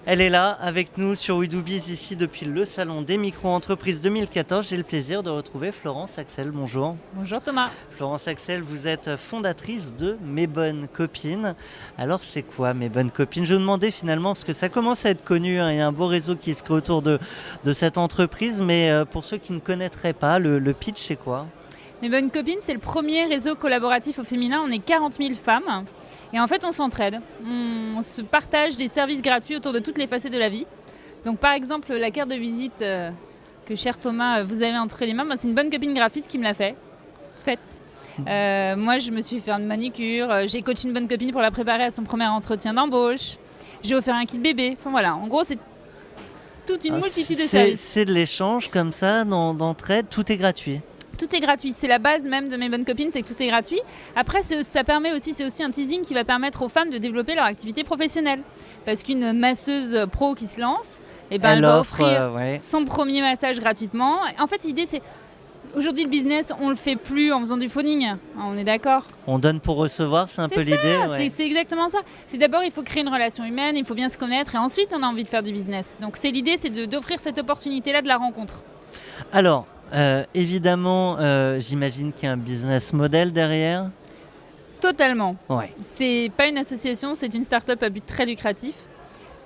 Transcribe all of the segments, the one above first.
Elle est là avec nous sur We Do Biz ici depuis le salon des micro-entreprises 2014. J'ai le plaisir de retrouver Florence Axel. Bonjour. Bonjour Thomas. Florence Axel, vous êtes fondatrice de Mes Bonnes Copines. Alors c'est quoi Mes Bonnes Copines? Je me demandais finalement, parce que ça commence à être connu, il y a un beau réseau qui se crée autour de cette entreprise, mais pour ceux qui ne connaîtraient pas, le pitch c'est quoi? Mes Bonnes Copines, c'est le premier réseau collaboratif au féminin. On est 40 000 femmes et en fait on s'entraide. On se partage des services gratuits autour de toutes les facettes de la vie. Donc par exemple la carte de visite que cher Thomas vous avez entre les mains, c'est une bonne copine graphiste qui me l'a faite. Moi je me suis fait une manicure, j'ai coaché une bonne copine pour la préparer à son premier entretien d'embauche. J'ai offert un kit bébé. Enfin voilà, en gros c'est toute une multitude de services. C'est de l'échange comme ça, d'entraide, tout est gratuit. Tout est gratuit, c'est la base même de Mes Bonnes Copines, c'est que tout est gratuit. Après, c'est aussi un teasing qui va permettre aux femmes de développer leur activité professionnelle. Parce qu'une masseuse pro qui se lance, elle va offrir son premier massage gratuitement. En fait, l'idée c'est, aujourd'hui le business, on le fait plus en faisant du phoning, on est d'accord? On donne pour recevoir, c'est un peu l'idée. C'est exactement ça. C'est d'abord, il faut créer une relation humaine, il faut bien se connaître et ensuite on a envie de faire du business. Donc l'idée, c'est d'offrir cette opportunité-là de la rencontre. Alors, évidemment, j'imagine qu'il y a un business model derrière. Totalement. Ouais. C'est pas une association, c'est une start-up à but très lucratif.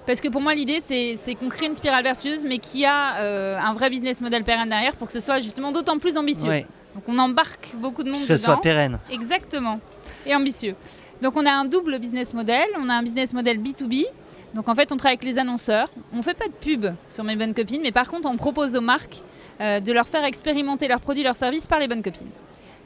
Parce que pour moi, l'idée, c'est qu'on crée une spirale vertueuse, mais qui a un vrai business model pérenne derrière pour que ce soit justement d'autant plus ambitieux. Ouais. Donc on embarque beaucoup de monde dedans. Que ce soit pérenne. Exactement. Et ambitieux. Donc on a un double business model. On a un business model B2B. Donc en fait, on travaille avec les annonceurs. On ne fait pas de pub sur Mes Bonnes Copines, mais par contre, on propose aux marques de leur faire expérimenter leurs produits, leurs services par les bonnes copines.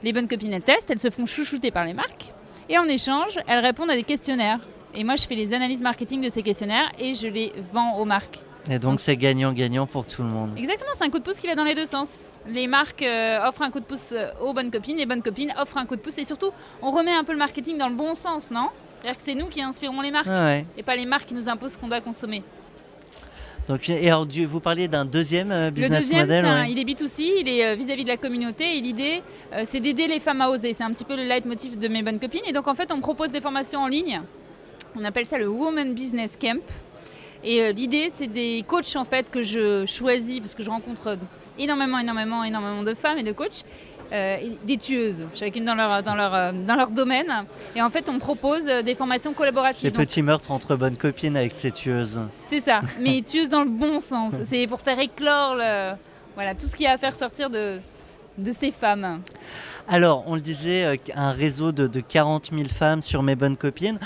Les bonnes copines, elles testent, elles se font chouchouter par les marques. Et en échange, elles répondent à des questionnaires. Et moi, je fais les analyses marketing de ces questionnaires et je les vends aux marques. Et donc c'est gagnant-gagnant pour tout le monde. Exactement, c'est un coup de pouce qui va dans les deux sens. Les marques offrent un coup de pouce aux bonnes copines, les bonnes copines offrent un coup de pouce. Et surtout, on remet un peu le marketing dans le bon sens, non? C'est-à-dire que c'est nous qui inspirons les marques et pas les marques qui nous imposent ce qu'on doit consommer. Donc, et alors, vous parliez d'un deuxième business model. Le deuxième, il est B2C, il est vis-à-vis de la communauté et l'idée, c'est d'aider les femmes à oser. C'est un petit peu le leitmotiv de Mes Bonnes Copines. Et donc, en fait, on propose des formations en ligne. On appelle ça le Women Business Camp. Et l'idée, c'est des coachs, en fait, que je choisis parce que je rencontre énormément de femmes et de coachs. Des tueuses, chacune dans leur domaine. Et en fait, on propose des formations collaboratives. Ces petits meurtres entre bonnes copines avec ces tueuses. C'est ça, mais tueuses dans le bon sens. C'est pour faire éclore tout ce qu'il y a à faire sortir de ces femmes. Alors, on le disait, un réseau de 40 000 femmes sur Mes Bonnes Copines.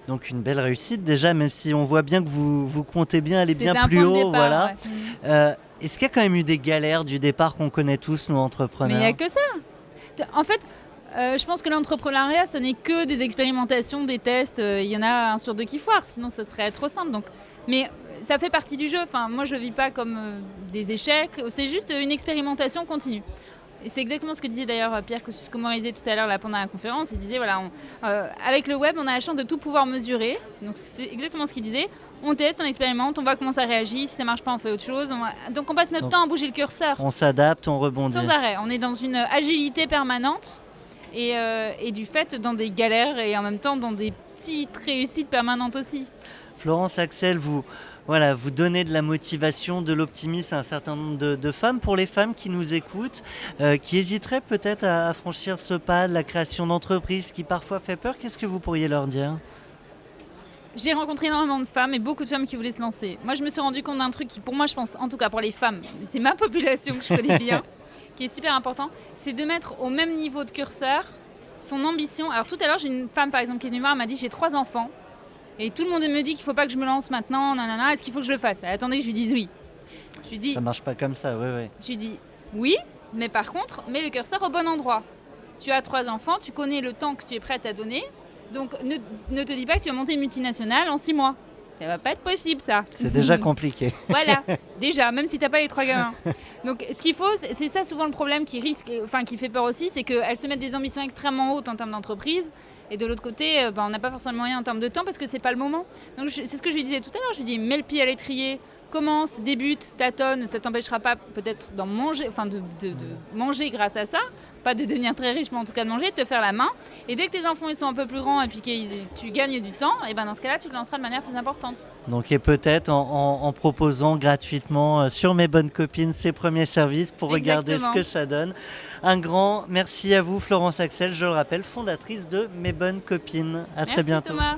Donc une belle réussite déjà, même si on voit bien que vous comptez bien aller bien plus haut. Départ, voilà. Est-ce qu'il y a quand même eu des galères du départ qu'on connaît tous, nous, entrepreneurs? Mais il n'y a que ça. En fait, je pense que l'entrepreneuriat, ce n'est que des expérimentations, des tests. Il y en a un sur deux qui foirent, sinon ça serait trop simple. Mais ça fait partie du jeu. Enfin, moi, je ne le vis pas comme des échecs. C'est juste une expérimentation continue. Et c'est exactement ce que disait d'ailleurs Pierre Kosciusko-Morizet tout à l'heure là, pendant la conférence. Il disait, avec le web, on a la chance de tout pouvoir mesurer. Donc c'est exactement ce qu'il disait. On teste, on expérimente, on voit comment ça réagit. Si ça ne marche pas, on fait autre chose. Donc on passe notre temps à bouger le curseur. On s'adapte, on rebondit. Sans arrêt. On est dans une agilité permanente et du fait dans des galères et en même temps dans des petites réussites permanentes aussi. Florence Axel, vous donnez de la motivation, de l'optimisme à un certain nombre de femmes. Pour les femmes qui nous écoutent, qui hésiteraient peut-être à franchir ce pas de la création d'entreprise qui parfois fait peur, qu'est-ce que vous pourriez leur dire? J'ai rencontré énormément de femmes et beaucoup de femmes qui voulaient se lancer. Moi, je me suis rendu compte d'un truc qui, pour moi, je pense, en tout cas pour les femmes, c'est ma population que je connais bien, qui est super important, c'est de mettre au même niveau de curseur son ambition. Alors tout à l'heure, j'ai une femme, par exemple, qui est venue me voir, elle m'a dit « j'ai 3 enfants ». Et tout le monde me dit qu'il ne faut pas que je me lance maintenant, est-ce qu'il faut que je le fasse? Attendez que je lui dise oui. Je lui dis, ça ne marche pas comme ça, oui. Je lui dis oui, mais par contre, mets le curseur au bon endroit. Tu as 3 enfants, tu connais le temps que tu es prête à donner, donc ne te dis pas que tu vas monter une multinationale en 6 mois. Ça ne va pas être possible, ça. C'est déjà compliqué. Voilà, déjà, même si tu n'as pas les 3 gamins. Donc ce qu'il faut, c'est ça souvent le problème qui fait peur aussi, c'est qu'elles se mettent des ambitions extrêmement hautes en termes d'entreprise. Et de l'autre côté, on n'a pas forcément moyen en termes de temps parce que c'est pas le moment. Donc c'est ce que je lui disais tout à l'heure. Je lui dis, mets le pied à l'étrier commence, débute, tâtonne, ça t'empêchera pas peut-être d'en manger, enfin de manger grâce à ça, pas de devenir très riche, mais en tout cas de manger, de te faire la main. Et dès que tes enfants ils sont un peu plus grands et puis que tu gagnes du temps, et ben dans ce cas-là, tu te lanceras de manière plus importante. Donc, et peut-être en proposant gratuitement sur Mes Bonnes Copines ces premiers services pour regarder ce Exactement. que ça donne. Un grand merci à vous, Florence Axel, je le rappelle, fondatrice de Mes Bonnes Copines. À très Merci bientôt. Thomas.